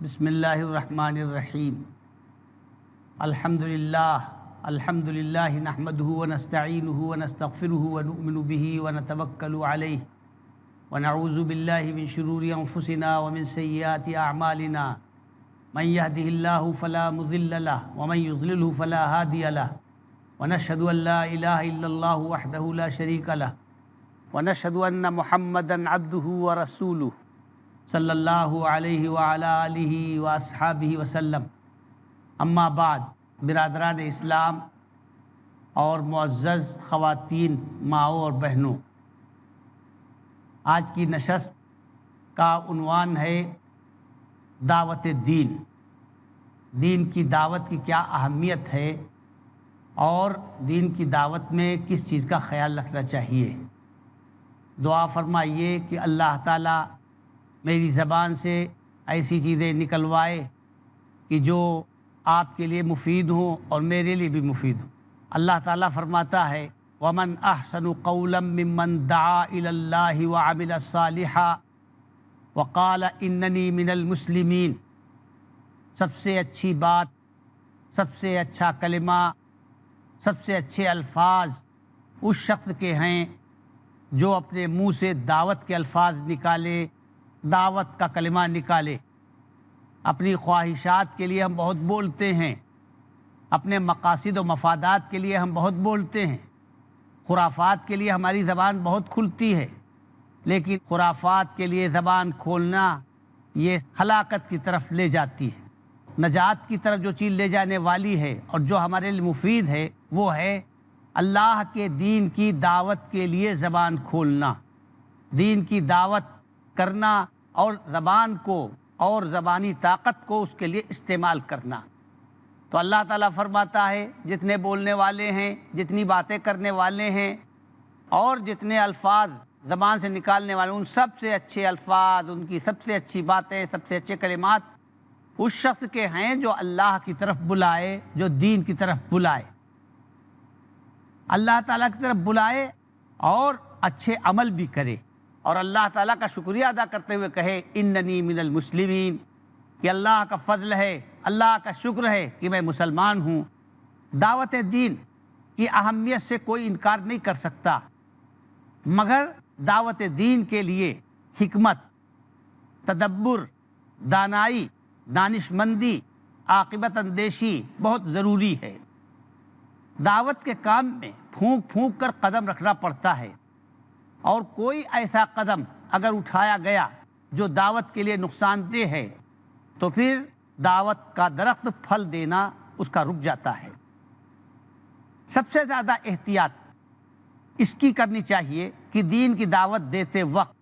بسم اللہ الرحمن الرحیم الحمد للہ نحمدہ ونستعینہ ونستغفرہ ونؤمن بہ ونتوکل علیہ ونعوذ باللہ من شرور انفسنا ومن سیئات اعمالنا من یہدہ اللہ فلا مضل لہ ومن یضللہ فلا ہادی لہ ونشہد ان لا الہ الا اللہ وحدہ لا شریک لہ ونشہد ان محمدا عبدہ ورسولہ صلی اللہ علیہ وعلا آلہ واصحابہ وسلم۔ اما بعد، برادران اسلام اور معزز خواتین، ماؤں اور بہنوں، آج کی نشست کا عنوان ہے دعوت دین۔ دین کی دعوت کی کیا اہمیت ہے اور دین کی دعوت میں کس چیز کا خیال رکھنا چاہیے۔ دعا فرمائیے کہ اللہ تعالیٰ میری زبان سے ایسی چیزیں نکلوائے کہ جو آپ کے لیے مفید ہوں اور میرے لیے بھی مفید ہوں۔ اللہ تعالیٰ فرماتا ہے وَمَنْ أَحْسَنُ قَوْلًا مِّمَّنْ دَعَا إِلَى اللَّهِ وَعَمِلَ صَالِحًا وَقَالَ إِنَّنِي مِنَ الْمُسْلِمِينَ۔ سب سے اچھی بات، سب سے اچھا کلمہ، سب سے اچھے الفاظ اس شخص کے ہیں جو اپنے منہ سے دعوت کے الفاظ نکالے، دعوت کا کلمہ نکالے۔ اپنی خواہشات کے لیے ہم بہت بولتے ہیں، اپنے مقاصد و مفادات کے لیے ہم بہت بولتے ہیں، خرافات کے لیے ہماری زبان بہت کھلتی ہے، لیکن خرافات کے لیے زبان کھولنا یہ ہلاکت کی طرف لے جاتی ہے۔ نجات کی طرف جو چیز لے جانے والی ہے اور جو ہمارے لیے مفید ہے وہ ہے اللہ کے دین کی دعوت کے لیے زبان کھولنا، دین کی دعوت کرنا اور زبان کو اور زبانی طاقت کو اس کے لیے استعمال کرنا۔ تو اللہ تعالیٰ فرماتا ہے جتنے بولنے والے ہیں، جتنی باتیں کرنے والے ہیں اور جتنے الفاظ زبان سے نکالنے والے، ان سب سے اچھے الفاظ، ان کی سب سے اچھی باتیں، سب سے اچھے کلمات اس شخص کے ہیں جو اللہ کی طرف بلائے، جو دین کی طرف بلائے، اللہ تعالیٰ کی طرف بلائے اور اچھے عمل بھی کرے اور اللہ تعالیٰ کا شکریہ ادا کرتے ہوئے کہے اننی من المسلمین، کہ اللہ کا فضل ہے، اللہ کا شکر ہے کہ میں مسلمان ہوں۔ دعوت دین کی اہمیت سے کوئی انکار نہیں کر سکتا، مگر دعوت دین کے لیے حکمت، تدبر، دانائی، دانشمندی، عاقبت اندیشی بہت ضروری ہے۔ دعوت کے کام میں پھونک پھونک کر قدم رکھنا پڑتا ہے، اور کوئی ایسا قدم اگر اٹھایا گیا جو دعوت کے لیے نقصان دہ ہے تو پھر دعوت کا درخت پھل دینا اس کا رک جاتا ہے۔ سب سے زیادہ احتیاط اس کی کرنی چاہیے کہ دین کی دعوت دیتے وقت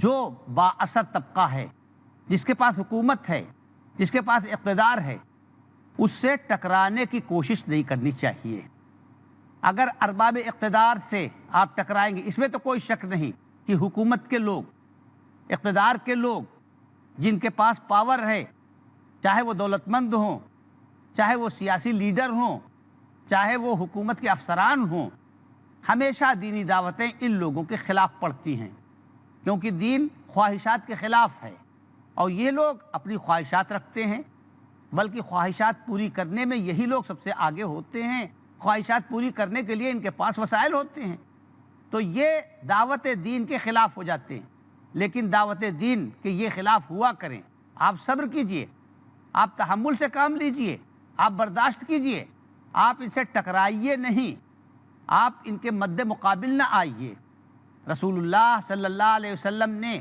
جو با اثر طبقہ ہے، جس کے پاس حکومت ہے، جس کے پاس اقتدار ہے، اس سے ٹکرانے کی کوشش نہیں کرنی چاہیے۔ اگر ارباب اقتدار سے آپ ٹکرائیں گے، اس میں تو کوئی شک نہیں کہ حکومت کے لوگ، اقتدار کے لوگ، جن کے پاس پاور ہے، چاہے وہ دولت مند ہوں، چاہے وہ سیاسی لیڈر ہوں، چاہے وہ حکومت کے افسران ہوں، ہمیشہ دینی دعوتیں ان لوگوں کے خلاف پڑتی ہیں، کیونکہ دین خواہشات کے خلاف ہے اور یہ لوگ اپنی خواہشات رکھتے ہیں، بلکہ خواہشات پوری کرنے میں یہی لوگ سب سے آگے ہوتے ہیں، خواہشات پوری کرنے کے لیے ان کے پاس وسائل ہوتے ہیں، تو یہ دعوت دین کے خلاف ہو جاتے ہیں۔ لیکن دعوت دین کے یہ خلاف ہوا کریں، آپ صبر کیجئے، آپ تحمل سے کام لیجئے، آپ برداشت کیجئے، آپ ان سے ٹکرائیے نہیں، آپ ان کے مد مقابل نہ آئیے۔ رسول اللہ صلی اللہ علیہ وسلم نے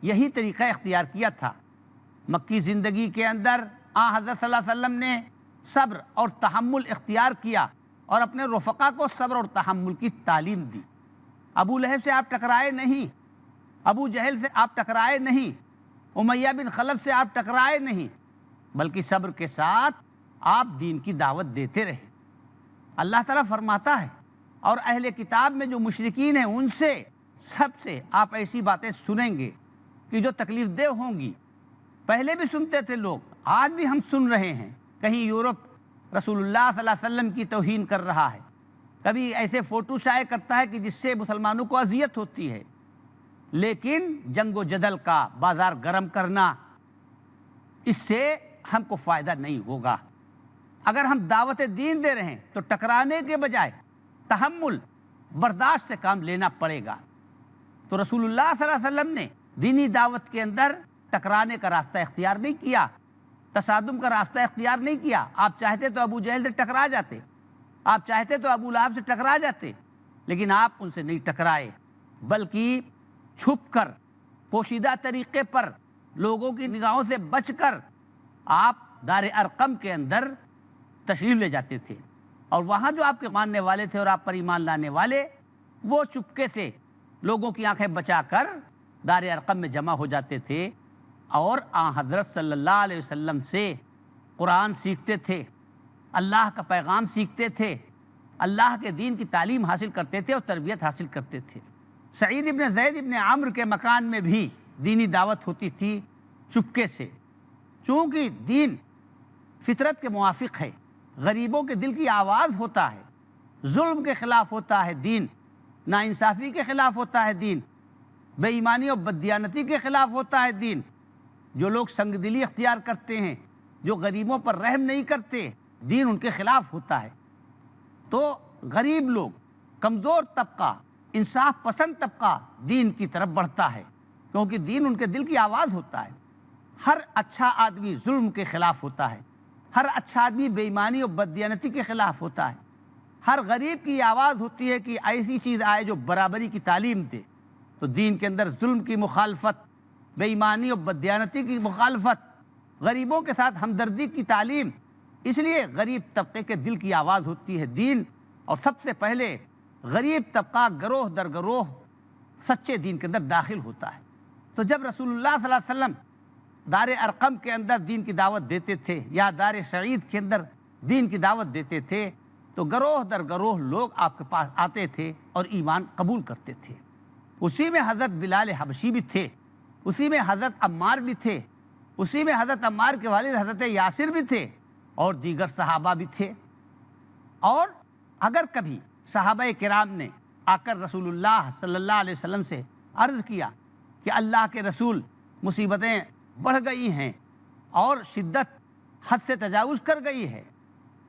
یہی طریقہ اختیار کیا تھا۔ مکی زندگی کے اندر حضرت صلی اللہ علیہ وسلم نے صبر اور تحمل اختیار کیا اور اپنے رفقا کو صبر اور تحمل کی تعلیم دی۔ ابو لہب سے آپ ٹکرائے نہیں، ابو جہل سے آپ ٹکرائے نہیں، امیہ بن خلف سے آپ ٹکرائے نہیں، بلکہ صبر کے ساتھ آپ دین کی دعوت دیتے رہے۔ اللہ تعالیٰ فرماتا ہے اور اہل کتاب میں جو مشرکین ہیں ان سے سب سے آپ ایسی باتیں سنیں گے کہ جو تکلیف دہ ہوں گی۔ پہلے بھی سنتے تھے لوگ، آج بھی ہم سن رہے ہیں۔ کہیں یورپ رسول اللہ صلی اللہ علیہ وسلم کی توہین کر رہا ہے، کبھی ایسے فوٹو شائع کرتا ہے کہ جس سے مسلمانوں کو اذیت ہوتی ہے، لیکن جنگ و جدل کا بازار گرم کرنا، اس سے ہم کو فائدہ نہیں ہوگا۔ اگر ہم دعوت دین دے رہے ہیں تو ٹکرانے کے بجائے تحمل، برداشت سے کام لینا پڑے گا۔ تو رسول اللہ صلی اللہ علیہ وسلم نے دینی دعوت کے اندر ٹکرانے کا راستہ اختیار نہیں کیا، تصادم کا راستہ اختیار نہیں کیا۔ آپ چاہتے تو ابو جہل سے ٹکرا جاتے، آپ چاہتے تو ابو لہب سے ٹکرا جاتے، لیکن آپ ان سے نہیں ٹکرائے، بلکہ چھپ کر، پوشیدہ طریقے پر، لوگوں کی نگاہوں سے بچ کر آپ دار ارقم کے اندر تشریف لے جاتے تھے، اور وہاں جو آپ کے ماننے والے تھے اور آپ پر ایمان لانے والے، وہ چپکے سے لوگوں کی آنکھیں بچا کر دار ارقم میں جمع ہو جاتے تھے، اور آن حضرت صلی اللہ علیہ وسلم سے قرآن سیکھتے تھے، اللہ کا پیغام سیکھتے تھے، اللہ کے دین کی تعلیم حاصل کرتے تھے اور تربیت حاصل کرتے تھے۔ سعید ابن زید ابن عمرو کے مکان میں بھی دینی دعوت ہوتی تھی چپکے سے، چونکہ دین فطرت کے موافق ہے، غریبوں کے دل کی آواز ہوتا ہے، ظلم کے خلاف ہوتا ہے دین، ناانصافی کے خلاف ہوتا ہے دین، بے ایمانی اور بددیانتی کے خلاف ہوتا ہے دین۔ جو لوگ سنگ دلی اختیار کرتے ہیں، جو غریبوں پر رحم نہیں کرتے، دین ان کے خلاف ہوتا ہے۔ تو غریب لوگ، کمزور طبقہ، انصاف پسند طبقہ دین کی طرف بڑھتا ہے، کیونکہ دین ان کے دل کی آواز ہوتا ہے۔ ہر اچھا آدمی ظلم کے خلاف ہوتا ہے، ہر اچھا آدمی بے ایمانی اور بددیانتی کے خلاف ہوتا ہے۔ ہر غریب کی آواز ہوتی ہے کہ ایسی چیز آئے جو برابری کی تعلیم دے۔ تو دین کے اندر ظلم کی مخالفت، بے ایمانی اور بددیانتی کی مخالفت، غریبوں کے ساتھ ہمدردی کی تعلیم، اس لیے غریب طبقے کے دل کی آواز ہوتی ہے دین، اور سب سے پہلے غریب طبقہ گروہ در گروہ سچے دین کے اندر داخل ہوتا ہے۔ تو جب رسول اللہ صلی اللہ علیہ وسلم دار ارقم کے اندر دین کی دعوت دیتے تھے یا دار سعید کے اندر دین کی دعوت دیتے تھے، تو گروہ در گروہ لوگ آپ کے پاس آتے تھے اور ایمان قبول کرتے تھے۔ اسی میں حضرت بلال حبشی بھی تھے، اسی میں حضرت عمار بھی تھے، اسی میں حضرت عمار کے والد حضرت یاسر بھی تھے، اور دیگر صحابہ بھی تھے۔ اور اگر کبھی صحابہ کرام نے آ کر رسول اللہ صلی اللہ علیہ وسلم سے عرض کیا کہ اللہ کے رسول، مصیبتیں بڑھ گئی ہیں اور شدت حد سے تجاوز کر گئی ہے،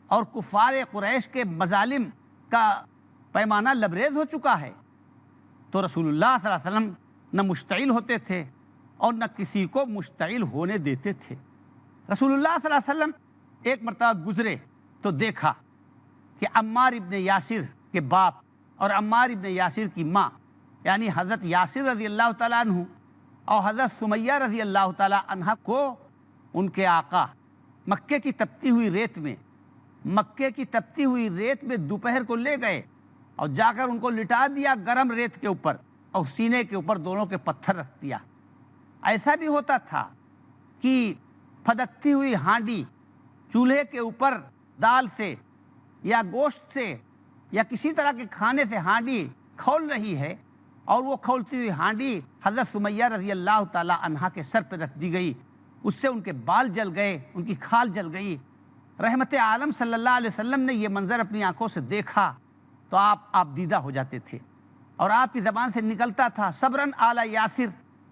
اور کفار قریش کے مظالم کا پیمانہ لبریز ہو چکا ہے، تو رسول اللہ صلی اللہ علیہ وسلم نہ مشتعل ہوتے تھے اور نہ کسی کو مشتعل ہونے دیتے تھے۔ رسول اللہ صلی اللہ علیہ وسلم ایک مرتبہ گزرے تو دیکھا کہ عمار ابن یاسر کے باپ اور عمار ابن یاسر کی ماں، یعنی حضرت یاسر رضی اللہ تعالیٰ عنہ اور حضرت سمیہ رضی اللہ تعالیٰ عنہ کو ان کے آقا مکے کی تپتی ہوئی ریت میں دوپہر کو لے گئے اور جا کر ان کو لٹا دیا گرم ریت کے اوپر، اور سینے کے اوپر دونوں کے پتھر رکھ دیا۔ ایسا بھی ہوتا تھا کہ پھدکتی ہوئی ہانڈی چولہے کے اوپر دال سے یا گوشت سے یا کسی طرح کے کھانے سے ہانڈی کھول رہی ہے، اور وہ کھولتی ہوئی ہانڈی حضرت سمیہ رضی اللہ تعالی عنہا کے سر پہ رکھ دی گئی، اس سے ان کے بال جل گئے، ان کی کھال جل گئی۔ رحمت عالم صلی اللہ علیہ وسلم نے یہ منظر اپنی آنکھوں سے دیکھا تو آپ دیدہ ہو جاتے تھے، اور آپ کی زبان سے نکلتا تھا صبراً آل یاسر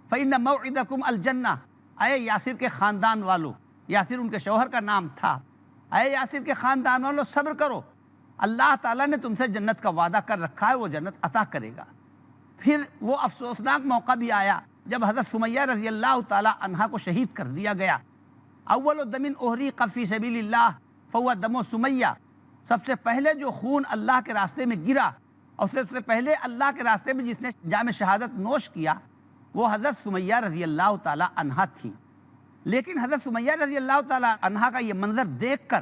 فإن موعدکم الجنہ، اے یاسر کے خاندان والو، یاسر ان کے شوہر کا نام تھا، اے یاسر کے خاندان والو صبر کرو، اللہ تعالیٰ نے تم سے جنت کا وعدہ کر رکھا ہے، وہ جنت عطا کرے گا۔ پھر وہ افسوسناک موقع بھی آیا جب حضرت سمیہ رضی اللہ تعالی عنہا کو شہید کر دیا گیا۔ اول دم احریق فی سبیل اللہ فہو دم سمیہ، سب سے پہلے جو خون اللہ کے راستے میں گرا اور سب سے پہلے اللہ کے راستے میں جس نے جام شہادت نوش کیا، وہ حضرت سمیہ رضی اللہ تعالی عنہا تھی۔ لیکن حضرت سمیہ رضی اللہ تعالی عنہا کا یہ منظر دیکھ کر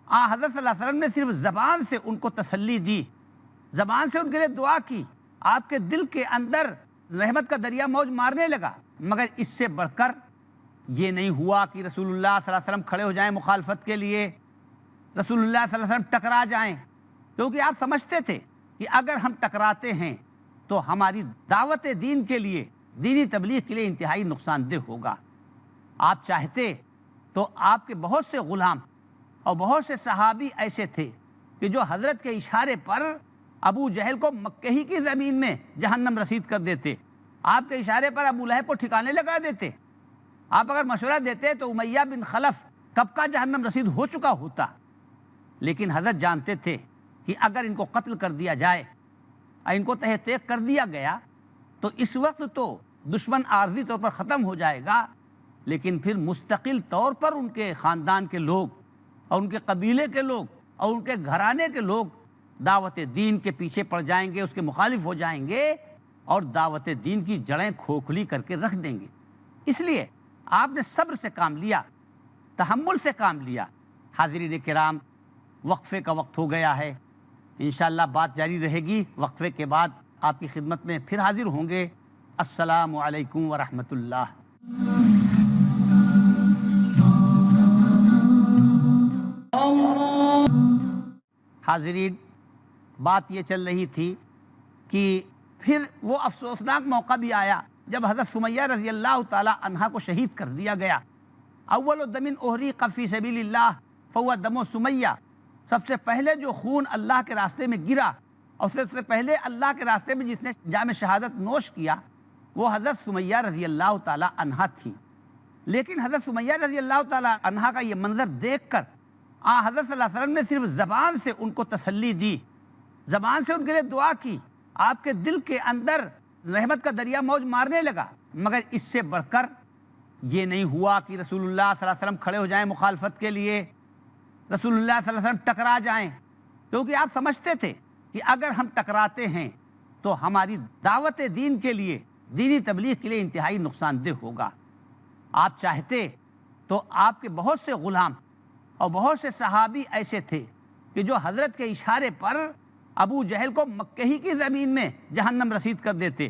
حضرت صلی اللہ علیہ وسلم نے صرف زبان سے ان کو تسلی دی، زبان سے ان کے لیے دعا کی، آپ کے دل کے اندر رحمت کا دریا موج مارنے لگا، مگر اس سے بڑھ کر یہ نہیں ہوا کہ رسول اللہ صلی اللہ علیہ وسلم کھڑے ہو جائیں مخالفت کے لیے، رسول اللہ صلی اللہ علیہ وسلم ٹکرا جائیں، کیونکہ آپ سمجھتے تھے کہ اگر ہم ٹکراتے ہیں تو ہماری دعوت دین کے لیے، دینی تبلیغ کے لیے انتہائی نقصان دہ ہوگا۔ آپ چاہتے تو آپ کے بہت سے غلام اور بہت سے صحابی ایسے تھے کہ جو حضرت کے اشارے پر ابو جہل کو مکہ ہی کی زمین میں جہنم رسید کر دیتے، آپ کے اشارے پر ابو لہب کو ٹھکانے لگا دیتے، آپ اگر مشورہ دیتے تو امیہ بن خلف کب کا جہنم رسید ہو چکا ہوتا، لیکن حضرت جانتے تھے کہ اگر ان کو قتل کر دیا جائے اور ان کو تہ تیغ کر دیا گیا تو اس وقت تو دشمن عارضی طور پر ختم ہو جائے گا، لیکن پھر مستقل طور پر ان کے خاندان کے لوگ اور ان کے قبیلے کے لوگ اور ان کے گھرانے کے لوگ دعوت دین کے پیچھے پڑ جائیں گے، اس کے مخالف ہو جائیں گے اور دعوت دین کی جڑیں کھوکھلی کر کے رکھ دیں گے۔ اس لیے آپ نے صبر سے کام لیا، تحمل سے کام لیا۔ حاضرین کرام، وقفے کا وقت ہو گیا ہے، انشاءاللہ بات جاری رہے گی۔ وقفے کے بعد آپ کی خدمت میں پھر حاضر ہوں گے۔ السلام علیکم ورحمۃ اللہ۔ حاضرین، بات یہ چل رہی تھی کہ پھر وہ افسوسناک موقع بھی آیا جب حضرت سمیہ رضی اللہ تعالی عنہا کو شہید کر دیا گیا۔ اول دم احریق فی سبیل اللہ فہو دم سمیہ، سب سے پہلے جو خون اللہ کے راستے میں گرا اور سب سے پہلے اللہ کے راستے میں جس نے جام شہادت نوش کیا وہ حضرت سمیہ رضی اللہ تعالی عنہا تھی۔ لیکن حضرت سمیہ رضی اللہ تعالی عنہا کا یہ منظر دیکھ کر حضرت صلی اللہ علیہ وسلم نے صرف زبان سے ان کو تسلی دی، زبان سے ان کے لیے دعا کی، آپ کے دل کے اندر رحمت کا دریا موج مارنے لگا، مگر اس سے بڑھ کر یہ نہیں ہوا کہ رسول اللہ صلی اللہ علیہ وسلم کھڑے ہو جائیں مخالفت کے لیے، رسول اللہ صلی اللہ علیہ وسلم ٹکرا جائیں، کیونکہ آپ سمجھتے تھے کہ اگر ہم ٹکراتے ہیں تو ہماری دعوت دین کے لیے، دینی تبلیغ کے لیے انتہائی نقصان دہ ہوگا۔ آپ چاہتے تو آپ کے بہت سے غلام اور بہت سے صحابی ایسے تھے کہ جو حضرت کے اشارے پر ابو جہل کو مکہ ہی کی زمین میں جہنم رسید کر دیتے،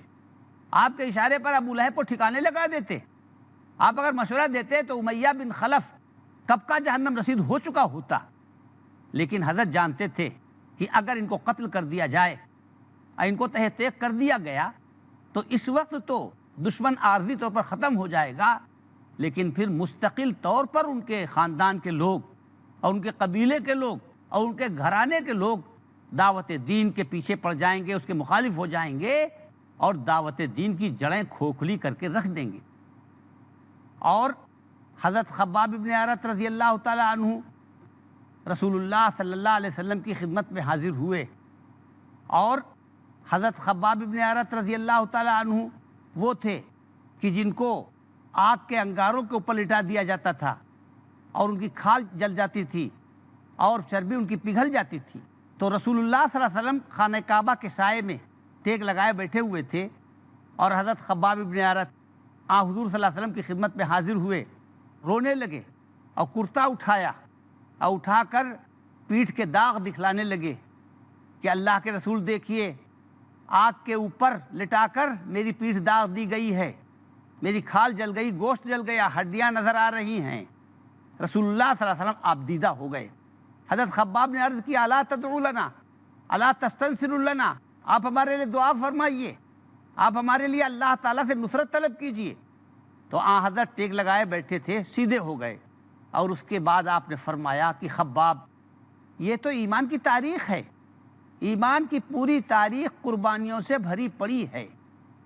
آپ کے اشارے پر ابو لہب کو ٹھکانے لگا دیتے۔ آپ اگر مشورہ دیتے تو امیہ بن خلف کب کا جہنم رسید ہو چکا ہوتا، لیکن حضرت جانتے تھے کہ اگر ان کو قتل کر دیا جائے اور ان کو تہ تیغ کر دیا گیا تو اس وقت تو دشمن عارضی طور پر ختم ہو جائے گا، لیکن پھر مستقل طور پر ان کے خاندان کے لوگ اور ان کے قبیلے کے لوگ اور ان کے گھرانے کے لوگ دعوت دین کے پیچھے پڑ جائیں گے، اس کے مخالف ہو جائیں گے اور دعوت دین کی جڑیں کھوکھلی کر کے رکھ دیں گے۔ اور حضرت خباب بن ارت رضی اللہ تعالی عنہ رسول اللہ صلی اللہ علیہ وسلم کی خدمت میں حاضر ہوئے، اور حضرت خباب بن ارت رضی اللہ تعالی عنہ وہ تھے کہ جن کو آگ کے انگاروں کے اوپر لٹا دیا جاتا تھا اور ان کی کھال جل جاتی تھی اور چربی ان کی پگھل جاتی تھی۔ تو رسول اللہ صلی اللہ علیہ وسلم خانہ کعبہ کے سائے میں ٹیک لگائے بیٹھے ہوئے تھے، اور حضرت خباب بن ارت حضور صلی اللہ علیہ وسلم کی خدمت میں حاضر ہوئے، رونے لگے اور کرتا اٹھایا اور اٹھا کر پیٹھ کے داغ دکھلانے لگے کہ اللہ کے رسول دیکھیے، آگ کے اوپر لٹا کر میری پیٹھ داغ دی گئی ہے، میری کھال جل گئی، گوشت جل گیا، ہڈیاں نظر آ رہی ہیں۔ رسول اللہ صلی اللہ علیہ وسلم آپ دیدہ ہو گئے۔ حضرت خباب نے عرض کی الا تدعو لنا الا تستنصر لنا، آپ ہمارے لیے دعا فرمائیے، آپ ہمارے لیے اللہ تعالیٰ سے نصرت طلب کیجئے۔ تو حضرت ٹیک لگائے بیٹھے تھے، سیدھے ہو گئے، اور اس کے بعد آپ نے فرمایا کہ خباب، یہ تو ایمان کی تاریخ ہے، ایمان کی پوری تاریخ قربانیوں سے بھری پڑی ہے۔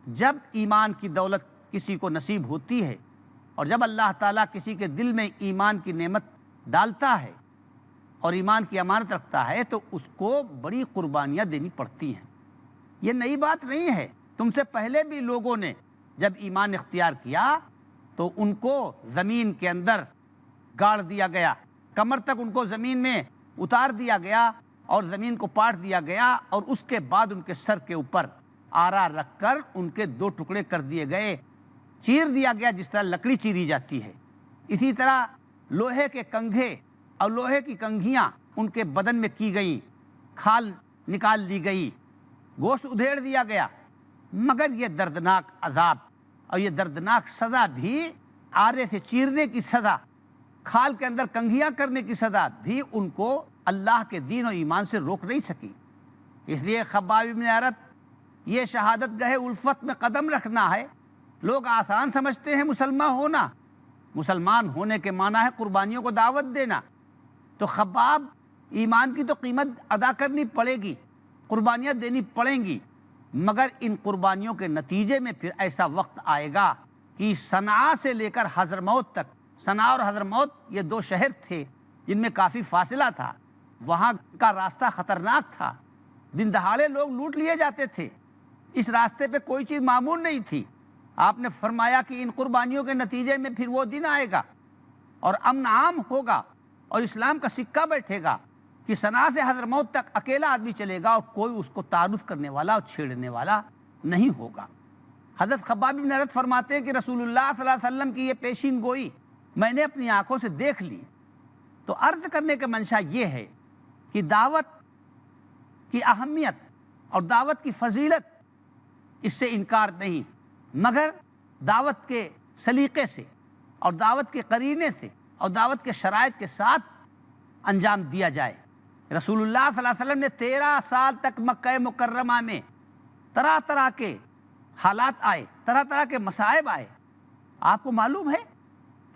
جب ایمان کی دولت کسی کو نصیب ہوتی ہے اور جب اللہ تعالیٰ کسی کے دل میں ایمان کی نعمت ڈالتا ہے اور ایمان کی امانت رکھتا ہے تو اس کو بڑی قربانیاں دینی پڑتی ہیں۔ یہ نئی بات نہیں ہے، تم سے پہلے بھی لوگوں نے جب ایمان اختیار کیا تو ان کو زمین کے اندر گاڑ دیا گیا، کمر تک ان کو زمین میں اتار دیا گیا اور زمین کو پاٹ دیا گیا، اور اس کے بعد ان کے سر کے اوپر آرا رکھ کر ان کے دو ٹکڑے کر دیے گئے، چیر دیا گیا جس طرح لکڑی چیری جاتی ہے۔ اسی طرح لوہے کے کنگھے اور لوہے کی کنگھیاں ان کے بدن میں کی گئیں، کھال نکال دی گئی، گوشت ادھیڑ دیا گیا، مگر یہ دردناک عذاب اور یہ دردناک سزا بھی، آرے سے چیرنے کی سزا، کھال کے اندر کنگھیاں کرنے کی سزا بھی ان کو اللہ کے دین و ایمان سے روک نہیں سکی۔ اس لیے خباب بن ارت، یہ شہادت گاہ الفت میں قدم رکھنا ہے۔ لوگ آسان سمجھتے ہیں مسلمان ہونا، مسلمان ہونے کے معنی ہے قربانیوں کو دعوت دینا۔ تو خباب، ایمان کی تو قیمت ادا کرنی پڑے گی، قربانیاں دینی پڑیں گی، مگر ان قربانیوں کے نتیجے میں پھر ایسا وقت آئے گا کہ صنعاء سے لے کر حضرموت تک، صنعاء اور حضرموت یہ دو شہر تھے جن میں کافی فاصلہ تھا، وہاں کا راستہ خطرناک تھا، دن دہاڑے لوگ لوٹ لیے جاتے تھے، اس راستے پہ کوئی چیز معمول نہیں تھی۔ آپ نے فرمایا کہ ان قربانیوں کے نتیجے میں پھر وہ دن آئے گا اور امن عام ہوگا اور اسلام کا سکہ بیٹھے گا کہ صنعاء سے حضرموت تک اکیلا آدمی چلے گا اور کوئی اس کو تعارض کرنے والا اور چھیڑنے والا نہیں ہوگا۔ حضرت خباب بن ارت فرماتے ہیں کہ رسول اللہ صلی اللہ علیہ وسلم کی یہ پیشین گوئی میں نے اپنی آنکھوں سے دیکھ لی، تو عرض کرنے کا منشا یہ ہے کہ دعوت کی اہمیت اور دعوت کی فضیلت اس سے انکار نہیں، مگر دعوت کے سلیقے سے اور دعوت کے قرینے سے اور دعوت کے شرائط کے ساتھ انجام دیا جائے۔ رسول اللہ صلی اللہ علیہ وسلم نے 13 سال تک مکہ مکرمہ میں طرح طرح کے حالات آئے، طرح طرح کے مصائب آئے۔ آپ کو معلوم ہے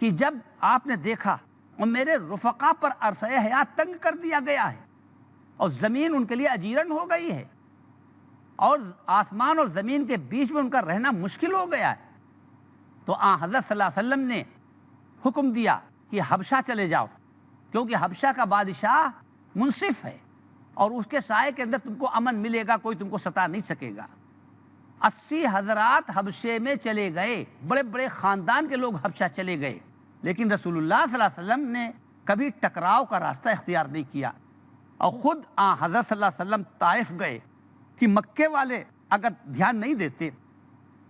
کہ جب آپ نے دیکھا اور میرے رفقا پر عرصہ حیات تنگ کر دیا گیا ہے اور زمین ان کے لیے اجیرن ہو گئی ہے اور آسمان اور زمین کے بیچ میں ان کا رہنا مشکل ہو گیا ہے، تو حضرت صلی اللہ علیہ وسلم نے حکم دیا کہ حبشہ چلے جاؤ، کیونکہ حبشہ کا بادشاہ منصف ہے اور اس کے سائے کے اندر تم کو امن ملے گا، کوئی تم کو ستا نہیں سکے گا۔ 80 حضرات حبشے میں چلے گئے، بڑے بڑے خاندان کے لوگ حبشہ چلے گئے، لیکن رسول اللہ صلی اللہ علیہ وسلم نے کبھی ٹکراؤ کا راستہ اختیار نہیں کیا اور خود حضرت صلی اللہ علیہ وسلم طائف گئے کہ مکے والے اگر دھیان نہیں دیتے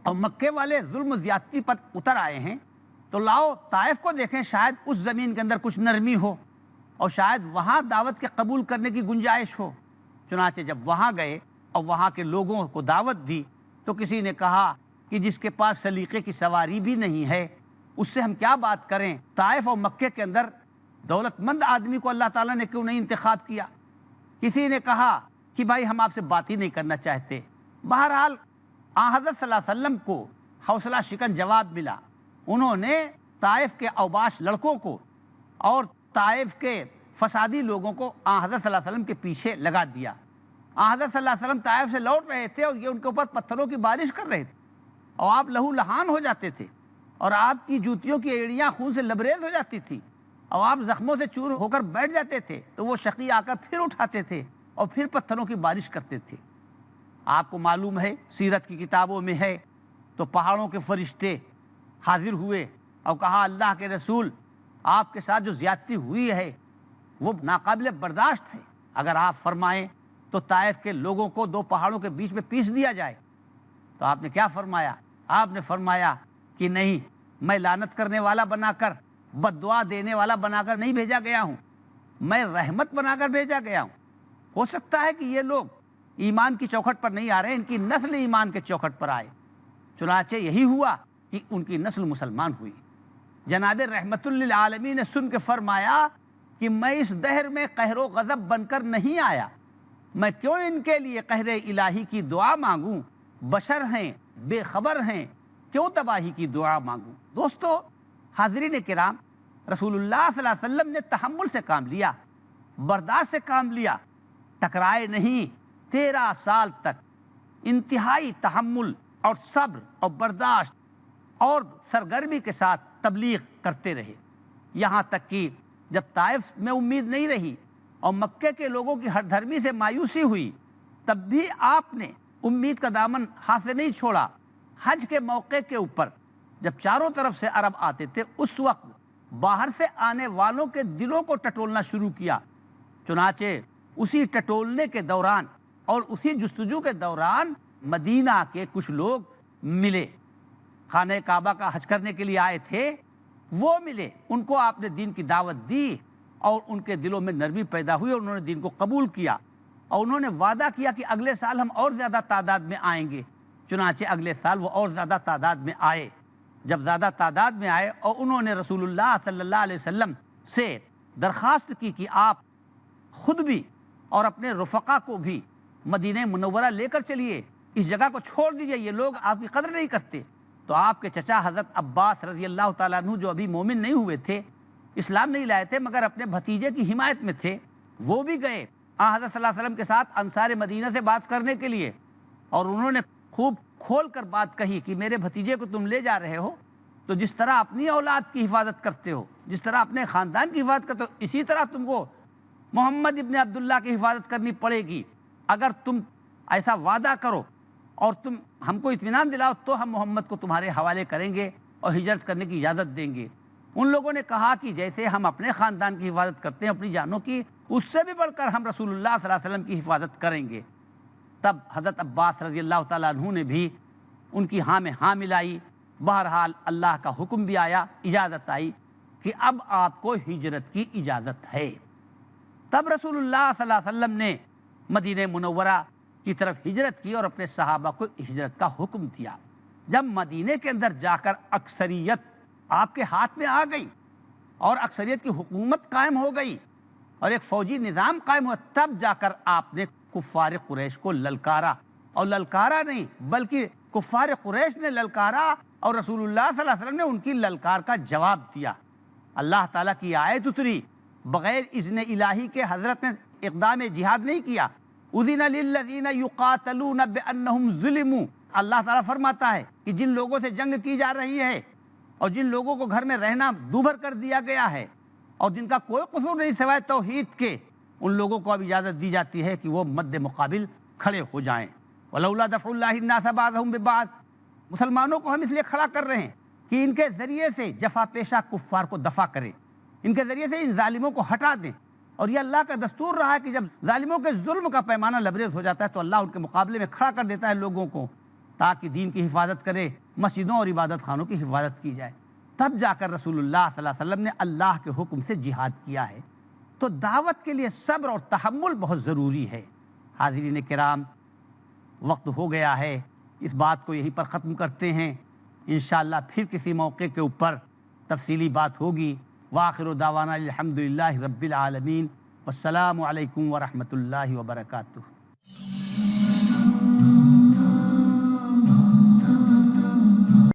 اور مکے والے ظلم و زیادتی پر اتر آئے ہیں تو لاؤ طائف کو دیکھیں، شاید اس زمین کے اندر کچھ نرمی ہو اور شاید وہاں دعوت کے قبول کرنے کی گنجائش ہو۔ چنانچہ جب وہاں گئے اور وہاں کے لوگوں کو دعوت دی تو کسی نے کہا کہ جس کے پاس سلیقے کی سواری بھی نہیں ہے اس سے ہم کیا بات کریں، طائف اور مکے کے اندر دولت مند آدمی کو اللہ تعالیٰ نے کیوں نہیں انتخاب کیا؟ کسی نے کہا کہ بھائی ہم آپ سے بات ہی نہیں کرنا چاہتے۔ بہرحال حضرت صلی اللہ علیہ وسلم کو حوصلہ شکن جواب ملا، انہوں نے طائف کے اوباش لڑکوں کو اور طائف کے فسادی لوگوں کو حضرت صلی اللہ علیہ وسلم کے پیچھے لگا دیا۔ حضرت صلی اللہ علیہ وسلم طائف سے لوٹ رہے تھے اور یہ ان کے اوپر پتھروں کی بارش کر رہے تھے اور آپ لہو لہان ہو جاتے تھے اور آپ کی جوتیوں کی ایڑیاں خون سے لبریز ہو جاتی تھی اور آپ زخموں سے چور ہو کر بیٹھ جاتے تھے، تو وہ شقی آ کر پھر اٹھاتے تھے اور پھر پتھروں کی بارش کرتے تھے۔ آپ کو معلوم ہے، سیرت کی کتابوں میں ہے، تو پہاڑوں کے فرشتے حاضر ہوئے اور کہا اللہ کے رسول آپ کے ساتھ جو زیادتی ہوئی ہے وہ ناقابل برداشت ہے، اگر آپ فرمائیں تو طائف کے لوگوں کو 2 پہاڑوں کے بیچ میں پیس دیا جائے۔ تو آپ نے کیا فرمایا؟ آپ نے فرمایا کہ نہیں، میں لعنت کرنے والا بنا کر، بد دعا دینے والا بنا کر نہیں بھیجا گیا ہوں، میں رحمت بنا کر بھیجا گیا ہوں۔ ہو سکتا ہے کہ یہ لوگ ایمان کی چوکھٹ پر نہیں آ رہے، ان کی نسل ایمان کے چوکھٹ پر آئے۔ چنانچہ یہی ہوا کہ ان کی نسل مسلمان ہوئی۔ جناب رحمت للعالمین نے سن کے فرمایا کہ میں اس دہر میں قہر و غضب بن کر نہیں آیا، میں کیوں ان کے لیے قہر الہی کی دعا مانگوں، بشر ہیں، بے خبر ہیں، کیوں تباہی کی دعا مانگوں۔ دوستو حاضرین کرام، رسول اللہ صلی اللہ علیہ وسلم نے تحمل سے کام لیا، برداشت سے کام لیا، ٹکرائے نہیں۔ 13 سال تک انتہائی تحمل اور صبر اور برداشت اور سرگرمی کے ساتھ تبلیغ کرتے رہے، یہاں تک کہ جب طائف میں امید نہیں رہی اور مکے کے لوگوں کی ہر دھرمی سے مایوسی ہوئی، تب بھی آپ نے امید کا دامن ہاتھ سے نہیں چھوڑا۔ حج کے موقع کے اوپر جب چاروں طرف سے عرب آتے تھے، اس وقت باہر سے آنے والوں کے دلوں کو ٹٹولنا شروع کیا۔ چنانچہ اسی ٹٹولنے کے دوران اور اسی جستجو کے دوران مدینہ کے کچھ لوگ ملے، خانہ کعبہ کا حج کرنے کے لیے آئے تھے، وہ ملے، ان کو آپ نے دین کی دعوت دی اور ان کے دلوں میں نرمی پیدا ہوئی اور انہوں نے دین کو قبول کیا اور انہوں نے وعدہ کیا کہ اگلے سال ہم اور زیادہ تعداد میں آئیں گے۔ چنانچہ اگلے سال وہ اور زیادہ تعداد میں آئے۔ جب زیادہ تعداد میں آئے اور انہوں نے رسول اللہ صلی اللہ علیہ وسلم سے درخواست کی کہ آپ خود بھی اور اپنے رفقا کو بھی مدینہ منورہ لے کر چلیے، اس جگہ کو چھوڑ دیجئے، یہ لوگ آپ کی قدر نہیں کرتے، تو آپ کے چچا حضرت عباس رضی اللہ تعالیٰ عنہ جو ابھی مومن نہیں ہوئے تھے، اسلام نہیں لائے تھے مگر اپنے بھتیجے کی حمایت میں تھے، وہ بھی گئے حضرت صلی اللہ علیہ وسلم کے ساتھ انصار مدینہ سے بات کرنے کے لیے، اور انہوں نے خوب کھول کر بات کہی کہ میرے بھتیجے کو تم لے جا رہے ہو تو جس طرح اپنی اولاد کی حفاظت کرتے ہو، جس طرح اپنے خاندان کی حفاظت کرتے ہو، اسی طرح تم کو محمد ابن عبداللہ کی حفاظت کرنی پڑے گی۔ اگر تم ایسا وعدہ کرو اور تم ہم کو اطمینان دلاؤ تو ہم محمد کو تمہارے حوالے کریں گے اور ہجرت کرنے کی اجازت دیں گے۔ ان لوگوں نے کہا کہ جیسے ہم اپنے خاندان کی حفاظت کرتے ہیں اپنی جانوں کی، اس سے بھی بڑھ کر ہم رسول اللہ صلی اللہ علیہ وسلم کی حفاظت کریں گے۔ تب حضرت عباس رضی اللہ تعالیٰ عنہ نے بھی ان کی ہاں میں ہاں ملائی۔ بہرحال اللہ کا حکم بھی آیا، اجازت آئی کہ اب آپ کو ہجرت کی اجازت ہے۔ تب رسول اللہ صلی اللہ علیہ وسلم نے مدینہ منورہ کی طرف ہجرت کی اور اپنے صحابہ کو ہجرت کا حکم دیا۔ جب مدینے کے اندر جا کر اکثریت آپ کے ہاتھ میں آ گئی اور اکثریت کی حکومت قائم ہو گئی اور ایک فوجی نظام قائم ہوا، تب جا کر آپ نے کفار قریش کو للکارا، اور للکارا نہیں بلکہ کفار قریش نے للکارا اور رسول اللہ صلی اللہ علیہ وسلم نے ان کی للکار کا جواب دیا۔ اللہ تعالیٰ کی آیت اتری، بغیر اذن الہی کے حضرت نے اقدام جہاد نہیں کیا۔ اذن للذین یقاتلون بانہم ظلموا، اللہ تعالیٰ فرماتا ہے کہ جن لوگوں سے جنگ کی جا رہی ہے اور جن لوگوں کو گھر میں رہنا دوبھر کر دیا گیا ہے اور جن کا کوئی قصور نہیں سوائے توحید کے، ان لوگوں کو اب اجازت دی جاتی ہے کہ وہ مد مقابل کھڑے ہو جائیں۔ ولولا دفع اللہ الناس بعضهم ببعض، مسلمانوں کو ہم اس لیے کھڑا کر رہے ہیں کہ ان کے ذریعے سے جفا پیشہ کفار کو دفع کریں، ان کے ذریعے سے ان ظالموں کو ہٹا دیں۔ اور یہ اللہ کا دستور رہا ہے کہ جب ظالموں کے ظلم کا پیمانہ لبریز ہو جاتا ہے تو اللہ ان کے مقابلے میں کھڑا کر دیتا ہے لوگوں کو، تاکہ دین کی حفاظت کرے، مسجدوں اور عبادت خانوں کی حفاظت کی جائے۔ تب جا کر رسول اللہ صلی اللہ علیہ وسلم نے اللہ کے حکم سے جہاد کیا ہے۔ تو دعوت کے لیے صبر اور تحمل بہت ضروری ہے۔ حاضرین کرام، وقت ہو گیا ہے، اس بات کو یہیں پر ختم کرتے ہیں۔ انشاءاللہ پھر کسی موقع کے اوپر تفصیلی بات ہوگی۔ وآخر دعوانا الحمدللہ رب العالمین، والسلام علیکم ورحمۃ اللہ وبرکاتہ۔